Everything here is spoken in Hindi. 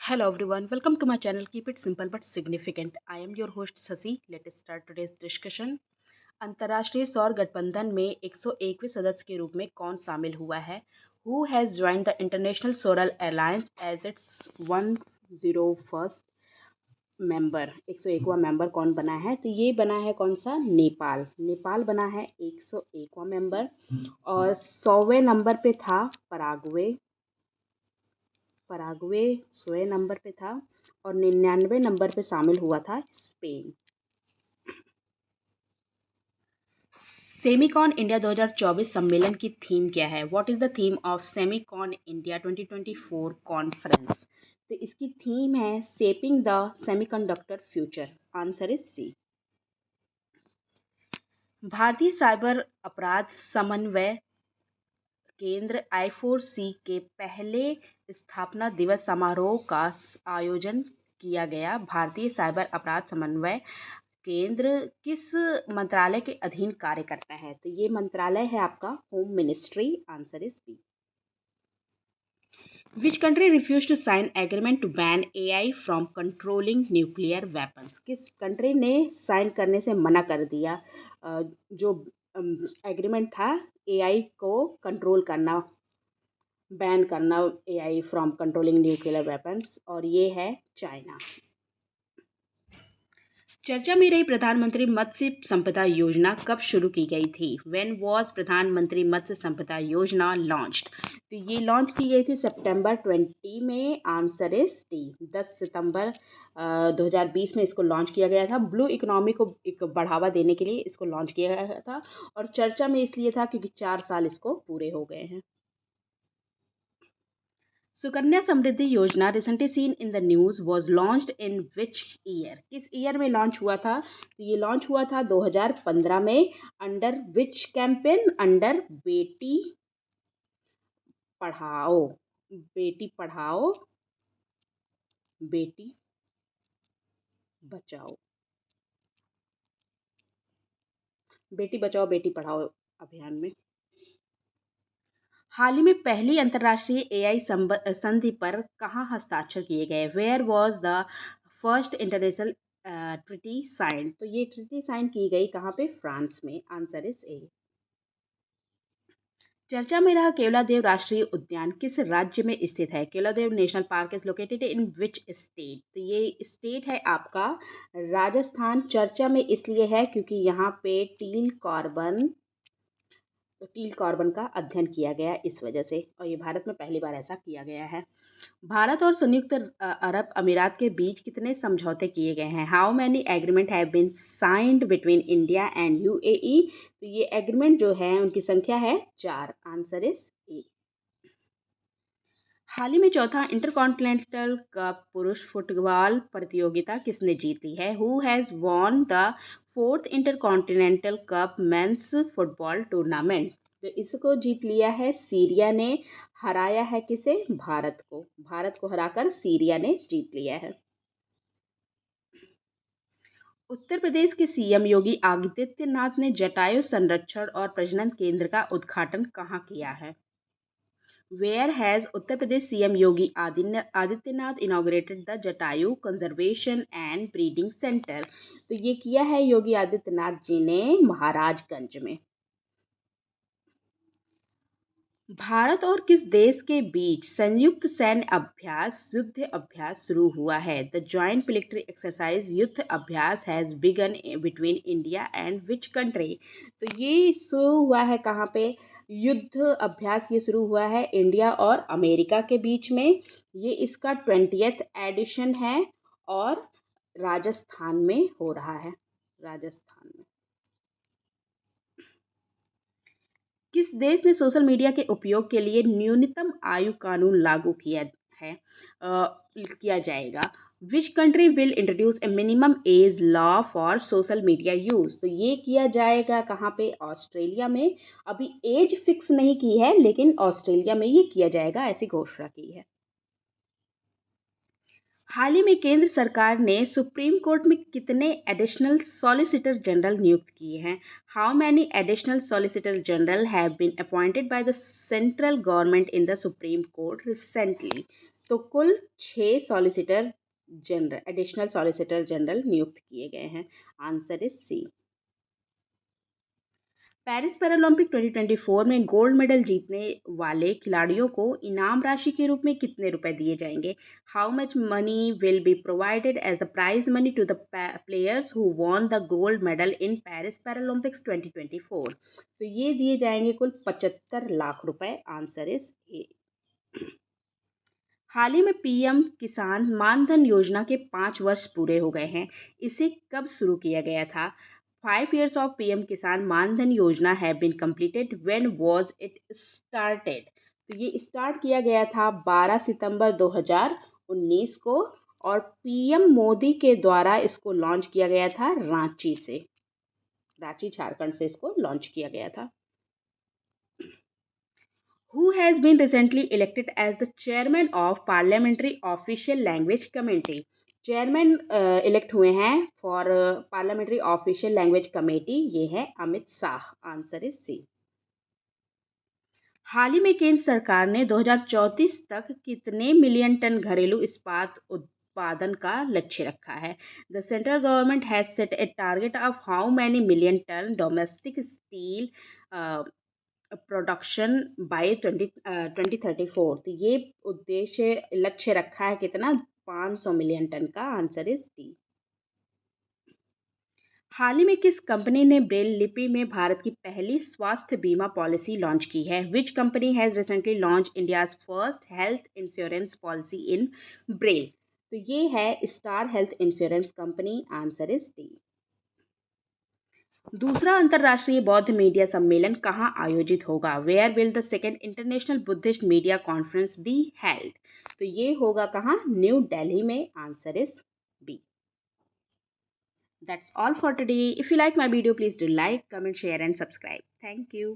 Hello everyone, welcome to my channel. Keep it simple but significant. I am your host Sasi. Let's start today's discussion. अंतर्राष्ट्रीय सौर गठबंधन में 101वें सदस्य के रूप में कौन शामिल हुआ है? Who has joined the International Solar Alliance as its 101st member? 101वां मेंबर कौन बना है? तो ये बना है कौन सा? नेपाल। नेपाल बना है 101वां मेंबर। और 100वें नंबर पे था पराग्वे। पराग्वे 100 नंबर पे था और 99 नंबर पे शामिल हुआ था स्पेन। सेमिकॉन इंडिया 2024 सम्मेलन की थीम क्या है? What is the theme of Semicon India 2024 conference? तो इसकी थीम है shaping the semiconductor future. Answer is C. भारतीय साइबर अपराध समन्वय केंद्र I4C के पहले स्थापना दिवस समारोह का आयोजन किया गया। भारतीय साइबर अपराध समन्वय केंद्र किस मंत्रालय के अधीन कार्य करता है? तो ये मंत्रालय है आपका home ministry. Answer is B. Which country refuse to sign agreement to ban AI from controlling nuclear weapons? किस कंट्री ने साइन करने से मना कर दिया जो एग्रीमेंट था AI को कंट्रोल करना, बैन करना AI from controlling nuclear weapons? और ये है चाइना। चर्चा में रही प्रधानमंत्री मत्स्य संपदा योजना कब शुरू की गई थी? व्हेन वाज प्रधानमंत्री मत्स्य संपदा योजना लॉन्च्ड? तो ये लॉन्च की गई थी सितंबर 20 में। Answer is D. 10 सितंबर 2020 में इसको लॉन्च किया गया था। ब्लू इकोनॉमी को एक बढ़ावा देने के लिए इसको लॉन्च किया गया था और चर्चा में इसलिए था क्योंकि 4 साल इसको पूरे हो गए हैं। सुकन्या समृद्धि योजना recently seen in the news was launched in which year? किस ईयर में लॉन्च हुआ था? तो ये लॉन्च हुआ था 2015 में। Under which campaign? Under Beti Padhao. Beti Padhao Beti Bachao. Beti Bachao Beti Padhao अभियान में। हाल ही में पहली अंतर्राष्ट्रीय AI संधि पर कहाँ हस्ताक्षर किए गए? Where was the first international treaty sign? तो ये ट्रिटी साइन की गई कहाँ पे? फ्रांस में। Answer is a. चर्चा में रहा केवलादेव राष्ट्रीय उद्यान किस राज्य में स्थित है? Keoladeo national park is located in which state? तो ये स्टेट है आपका राजस्थान। चर्चा में इसलिए है क्योंकि यहाँ पे टील कार्बन का अध्ययन किया गया इस वजह से, और ये भारत में पहली बार ऐसा किया गया है। भारत और संयुक्त अरब अमीरात के बीच कितने समझौते किए गए हैं? How many agreement have been signed between India and UAE? तो ये एग्रीमेंट जो है उनकी संख्या है 4। Answer is a. हाल ही में चौथा इंटरकॉन्टिनेंटल कप पुरुष फुटबॉल प्रतियोगिता किसने जीती है? Who has won the fourth intercontinental cup mains football tournament? तो इसको जीत लिया है सीरिया ने। हराया है किसे? भारत को। भारत को हराकर सीरिया ने जीत लिया है। उत्तर प्रदेश के CM योगी आदित्यनाथ ने जटायु संरक्षण और प्रजनन केंद्र का उद्घाटन कहाँ किया है? Where has Uttar Pradesh CM Yogi Adityanath inaugurated the Jatayu Conservation and Breeding Center? तो ये किया है योगी आदित्यनाथ जी ने महाराजगंज में। भारत और किस देश के बीच संयुक्त सैन्य अभ्यास युद्ध अभ्यास शुरू हुआ है? द जॉइंट मिलिट्री एक्सरसाइज युद्ध अभ्यास has begin between India and which country? तो ये शुरू हुआ है कहाँ पे? युद्ध अभ्यास ये शुरू हुआ है इंडिया और अमेरिका के बीच में। ये इसका 20th एडिशन है और राजस्थान में हो रहा है। राजस्थान में। किस देश ने सोशल मीडिया के उपयोग के लिए न्यूनतम आयु कानून लागू किया है? किया जाएगा? Which country will introduce A minimum age law for social media use? तो ये किया जाएगा कहाँ पे? ऑस्ट्रेलिया में। अभी एज फिक्स नहीं की है लेकिन ऑस्ट्रेलिया में ये किया जाएगा, ऐसी घोषणा की है। हाल ही में केंद्र सरकार ने सुप्रीम कोर्ट में कितने एडिशनल सॉलिसिटर जनरल नियुक्त किए हैं? How many additional solicitor general have been appointed by the central government in the Supreme Court recently? तो कुल 6 solicitor general, additional solicitor general नियुक्त किए गए हैं। Answer is C. Paris Paralympic 2024 में गोल्ड मेडल जीतने वाले खिलाड़ियों को इनाम राशि के रूप में कितने रुपए दिए जाएंगे? How much money will be provided as the prize money to the players who won the gold medal in Paris Paralympics 2024? तो ये दिए जाएंगे कुल 75 लाख रुपए। Answer is a. हाल ही में पीएम किसान मानधन योजना के 5 वर्ष पूरे हो गए हैं। इसे कब शुरू किया गया था? 5 years of PM किसान मानधन योजना have been completed. When was it started? तो ये स्टार्ट किया गया था 12 सितंबर 2019 को, और पीएम मोदी के द्वारा इसको लॉन्च किया गया था रांची से। रांची झारखंड से इसको लॉन्च किया गया था। Who has been recently elected as the chairman of Parliamentary Official Language Committee? Chairman elect हुए हैं for parliamentary official language committee, ये है Amit Shah. Answer is C. हाल ही में केंद्र सरकार ने 2034 तक कितने मिलियन टन घरेलू इस्पात उत्पादन का लक्ष्य रखा है? The central government has set a target of how many million ton domestic steel production by 2034। तो ये उद्देश्य लक्ष्य रखा है कितना? 500 मिलियन टन का। Answer is D. हाल ही में किस कंपनी ने ब्रेल लिपि में भारत की पहली स्वास्थ्य बीमा पॉलिसी लॉन्च की है? Which company has recently launch India's first health insurance policy in Braille? तो ये है star health insurance company. Answer is D. दूसरा अंतर्राष्ट्रीय बौद्ध मीडिया सम्मेलन कहाँ आयोजित होगा? Where will the second international Buddhist media conference be held? तो ये होगा कहाँ? न्यू दिल्ली में। Answer is B. That's all for today. If you like my video, please do like, comment, share and subscribe. Thank you.